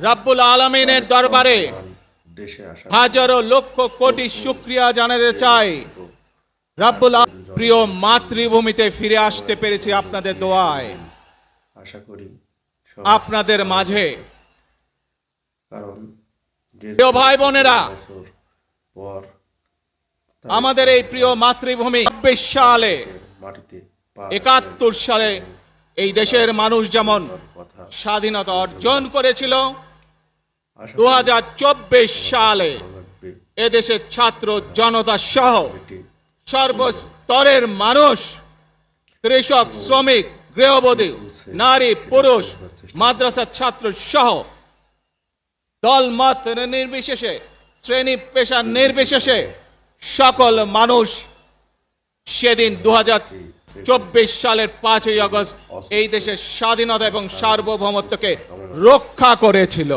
রব্বুল আলামিনের দরবারে হাজারো লক্ষ কোটি শুকরিয়া জানাতে চাই। রব্বুল প্রিয় মাতৃভূমিতে ফিরে আসতে পেরেছি আপনাদের দোয়ায়। আশা করি আপনাদের মাঝে কারণ প্রিয় ভাই বোনেরা, পর আমাদের এই প্রিয় মাতৃভূমি ২৬ সালে মাটিতে ৭১ সালে এই দেশের মানুষ যেমন স্বাধীনতা অর্জন করেছিল, ২০২৪ সালে এদেশের ছাত্র জনতা সহ সর্বস্তরের মানুষ, কৃষক, শ্রমিক, গৃহবধূ, নারী, পুরুষ, মাদ্রাসার ছাত্র সহ দলমত নির্বিশেষে, শ্রেণী পেশা নির্বিশেষে সকল মানুষ সেদিন ২০২৪ সালের ৫ই আগস্ট এই দেশের স্বাধীনতা এবং সার্বভৌমত্বকে রক্ষা করেছিল।